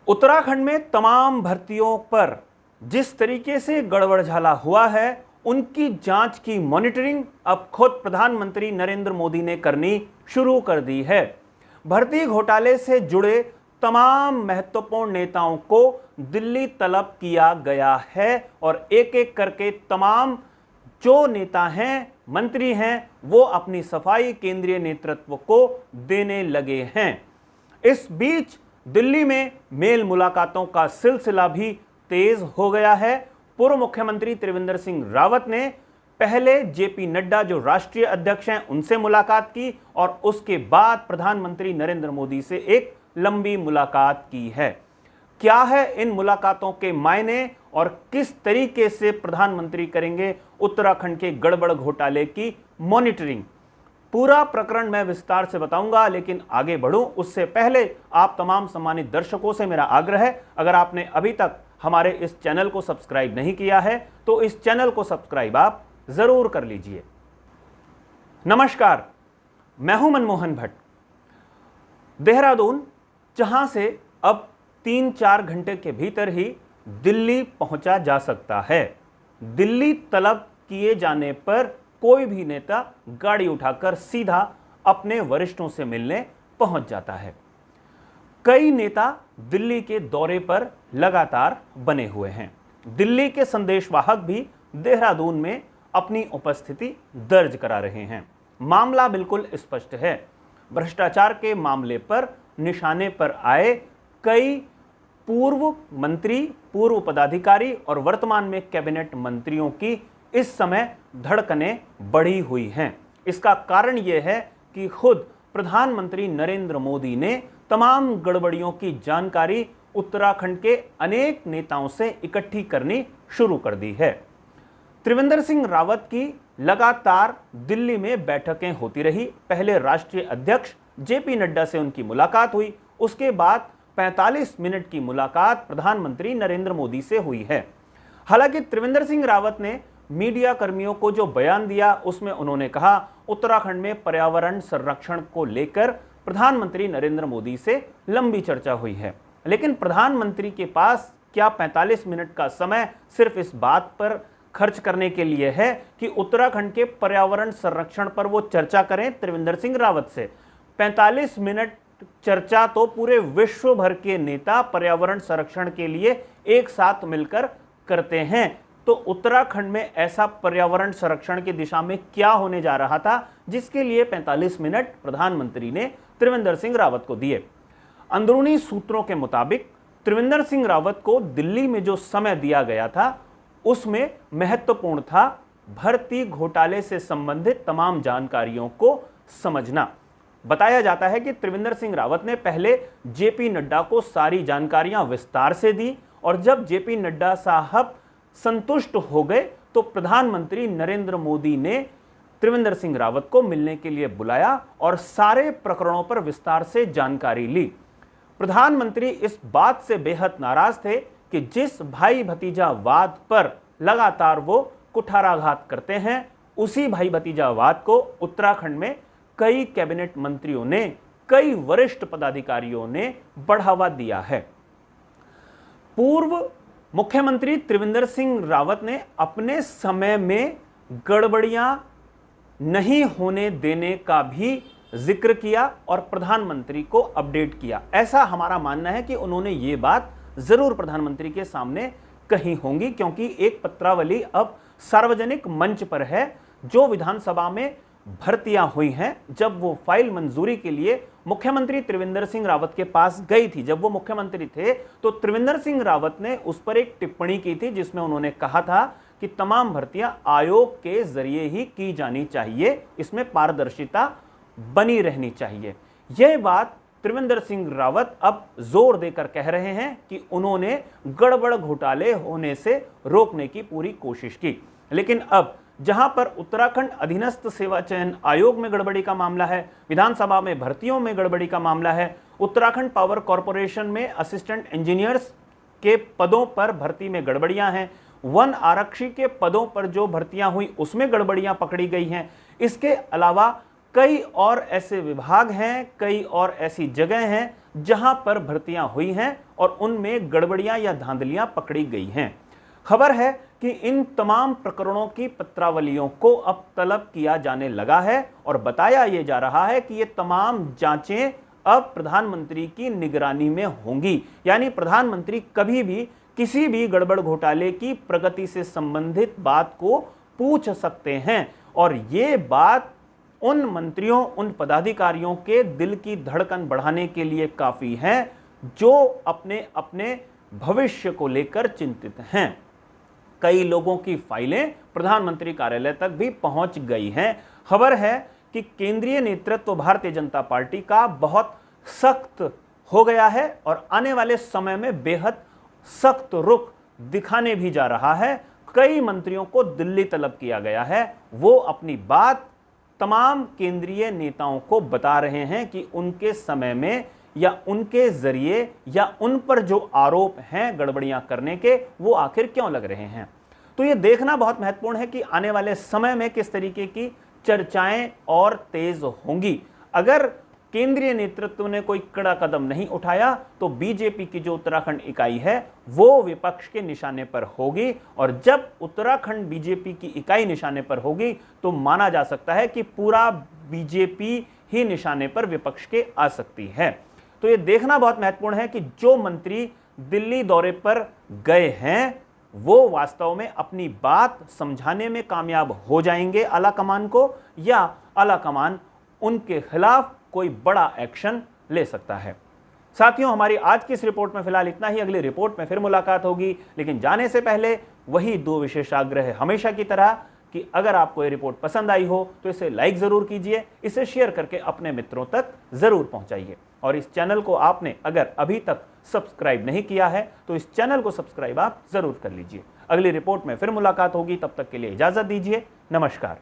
उत्तराखंड में तमाम भर्तियों पर जिस तरीके से गड़बड़झाला हुआ है, उनकी जांच की मॉनिटरिंग अब खुद प्रधानमंत्री नरेंद्र मोदी ने करनी शुरू कर दी है। भर्ती घोटाले से जुड़े तमाम महत्वपूर्ण नेताओं को दिल्ली तलब किया गया है और एक एक करके तमाम जो नेता हैं, मंत्री हैं, वो अपनी सफाई केंद्रीय नेतृत्व को देने लगे हैं। इस बीच दिल्ली में मेल मुलाकातों का सिलसिला भी तेज हो गया है। पूर्व मुख्यमंत्री त्रिवेंद्र सिंह रावत ने पहले जेपी नड्डा जो राष्ट्रीय अध्यक्ष हैं उनसे मुलाकात की और उसके बाद प्रधानमंत्री नरेंद्र मोदी से एक लंबी मुलाकात की है। क्या है इन मुलाकातों के मायने और किस तरीके से प्रधानमंत्री करेंगे उत्तराखंड के गड़बड़ घोटाले की मॉनिटरिंग, पूरा प्रकरण मैं विस्तार से बताऊंगा। लेकिन आगे बढ़ूं उससे पहले आप तमाम सम्मानित दर्शकों से मेरा आग्रह है, अगर आपने अभी तक हमारे इस चैनल को सब्सक्राइब नहीं किया है तो इस चैनल को सब्सक्राइब आप जरूर कर लीजिए। नमस्कार, मैं हूं मनमोहन भट्ट। देहरादून, जहां से अब 3-4 घंटे के भीतर ही दिल्ली पहुंचा जा सकता है। दिल्ली तलब किए जाने पर कोई भी नेता गाड़ी उठाकर सीधा अपने वरिष्ठों से मिलने पहुंच जाता है। कई नेता दिल्ली के दौरे पर लगातार बने हुए हैं। दिल्ली के संदेशवाहक भी देहरादून में अपनी उपस्थिति दर्ज करा रहे हैं। मामला बिल्कुल स्पष्ट है। भ्रष्टाचार के मामले पर निशाने पर आए कई पूर्व मंत्री, पूर्व पदाधिकारी और वर्तमान में कैबिनेट मंत्रियों की इस समय धड़कनें बढ़ी हुई हैं। इसका कारण यह है कि खुद प्रधानमंत्री नरेंद्र मोदी ने तमाम गड़बड़ियों की जानकारी उत्तराखंड के अनेक नेताओं से इकट्ठी करनी शुरू कर दी है। त्रिवेंद्र सिंह रावत की लगातार दिल्ली में बैठकें होती रही। पहले राष्ट्रीय अध्यक्ष जेपी नड्डा से उनकी मुलाकात हुई, उसके बाद 45 मिनट की मुलाकात प्रधानमंत्री नरेंद्र मोदी से हुई है। हालांकि त्रिवेंद्र सिंह रावत ने मीडिया कर्मियों को जो बयान दिया उसमें उन्होंने कहा उत्तराखंड में पर्यावरण संरक्षण को लेकर प्रधानमंत्री नरेंद्र मोदी से लंबी चर्चा हुई है। लेकिन प्रधानमंत्री के पास क्या 45 मिनट का समय सिर्फ इस बात पर खर्च करने के लिए है कि उत्तराखंड के पर्यावरण संरक्षण पर वो चर्चा करें त्रिवेंद्र सिंह रावत से? 45 मिनट चर्चा तो पूरे विश्व भर के नेता पर्यावरण संरक्षण के लिए एक साथ मिलकर करते हैं। तो उत्तराखंड में ऐसा पर्यावरण संरक्षण की दिशा में क्या होने जा रहा था जिसके लिए 45 मिनट प्रधानमंत्री ने त्रिवेंद्र सिंह रावत को दिए? अंदरूनी सूत्रों के मुताबिक त्रिवेंद्र सिंह रावत को दिल्ली में जो समय दिया गया था उसमें महत्वपूर्ण था भर्ती घोटाले से संबंधित तमाम जानकारियों को समझना। बताया जाता है कि त्रिवेंद्र सिंह रावत ने पहले जेपी नड्डा को सारी जानकारियां विस्तार से दी और जब जेपी नड्डा साहब संतुष्ट हो गए तो प्रधानमंत्री नरेंद्र मोदी ने त्रिवेंद्र सिंह रावत को मिलने के लिए बुलाया और सारे प्रकरणों पर विस्तार से जानकारी ली। प्रधानमंत्री इस बात से बेहद नाराज थे कि जिस भाई भतीजावाद पर लगातार वो कुठाराघात करते हैं, उसी भाई भतीजावाद को उत्तराखंड में कई कैबिनेट मंत्रियों ने, कई वरिष्ठ पदाधिकारियों ने बढ़ावा दिया है। पूर्व मुख्यमंत्री त्रिवेंद्र सिंह रावत ने अपने समय में गड़बड़ियां नहीं होने देने का भी जिक्र किया और प्रधानमंत्री को अपडेट किया। ऐसा हमारा मानना है कि उन्होंने ये बात जरूर प्रधानमंत्री के सामने कही होंगी, क्योंकि एक पत्रावली अब सार्वजनिक मंच पर है जो विधानसभा में भर्तियां हुई हैं। जब वो फाइल मंजूरी के लिए मुख्यमंत्री त्रिवेंद्र सिंह रावत के पास गई थी, जब वो मुख्यमंत्री थे, तो त्रिवेंद्र सिंह रावत ने उस पर एक टिप्पणी की थी जिसमें उन्होंने कहा था कि तमाम भर्तियां आयोग के जरिए ही की जानी चाहिए, इसमें पारदर्शिता बनी रहनी चाहिए। यह बात त्रिवेंद्र सिंह रावत अब जोर देकर कह रहे हैं कि उन्होंने गड़बड़ घोटाले होने से रोकने की पूरी कोशिश की। लेकिन अब जहां पर उत्तराखंड अधीनस्थ सेवा चयन आयोग में गड़बड़ी का मामला है, विधानसभा में भर्तियों में गड़बड़ी का मामला है, उत्तराखंड पावर कॉरपोरेशन में असिस्टेंट इंजीनियर्स के पदों पर भर्ती में गड़बड़ियां हैं, वन आरक्षी के पदों पर जो भर्तियां हुई उसमें गड़बड़ियां पकड़ी गई हैं। इसके अलावा कई और ऐसे विभाग हैं, कई और ऐसी जगह हैं जहां पर भर्तियां हुई हैं और उनमें गड़बड़ियां या धांधलियां पकड़ी गई हैं। खबर है कि इन तमाम प्रकरणों की पत्रावलियों को अब तलब किया जाने लगा है और बताया यह जा रहा है कि ये तमाम जांचें अब प्रधानमंत्री की निगरानी में होंगी। यानी प्रधानमंत्री कभी भी किसी भी गड़बड़ घोटाले की प्रगति से संबंधित बात को पूछ सकते हैं और ये बात उन मंत्रियों, उन पदाधिकारियों के दिल की धड़कन बढ़ाने के लिए काफी है जो अपने अपने भविष्य को लेकर चिंतित हैं। कई लोगों की फाइलें प्रधानमंत्री कार्यालय तक भी पहुंच गई हैं। खबर है कि केंद्रीय नेतृत्व भारतीय जनता पार्टी का बहुत सख्त हो गया है और आने वाले समय में बेहद सख्त रुख दिखाने भी जा रहा है। कई मंत्रियों को दिल्ली तलब किया गया है, वो अपनी बात तमाम केंद्रीय नेताओं को बता रहे हैं कि उनके समय में या उनके जरिए या उन पर जो आरोप हैं गड़बड़ियां करने के, वो आखिर क्यों लग रहे हैं। तो यह देखना बहुत महत्वपूर्ण है कि आने वाले समय में किस तरीके की चर्चाएं और तेज होंगी। अगर केंद्रीय नेतृत्व ने कोई कड़ा कदम नहीं उठाया तो बीजेपी की जो उत्तराखंड इकाई है वो विपक्ष के निशाने पर होगी और जब उत्तराखंड बीजेपी की इकाई निशाने पर होगी तो माना जा सकता है कि पूरा बीजेपी ही निशाने पर विपक्ष के आ सकती है। तो ये देखना बहुत महत्वपूर्ण है कि जो मंत्री दिल्ली दौरे पर गए हैं वो वास्तव में अपनी बात समझाने में कामयाब हो जाएंगे आला कमान को, या आला कमान उनके खिलाफ कोई बड़ा एक्शन ले सकता है। साथियों, हमारी आज की इस रिपोर्ट में फिलहाल इतना ही। अगली रिपोर्ट में फिर मुलाकात होगी, लेकिन जाने से पहले वही दो विशेष आग्रह हमेशा की तरह कि अगर आपको ये रिपोर्ट पसंद आई हो तो इसे लाइक जरूर कीजिए, इसे शेयर करके अपने मित्रों तक जरूर पहुंचाइए और इस चैनल को आपने अगर अभी तक सब्सक्राइब नहीं किया है तो इस चैनल को सब्सक्राइब आप जरूर कर लीजिए। अगली रिपोर्ट में फिर मुलाकात होगी, तब तक के लिए इजाजत दीजिए। नमस्कार।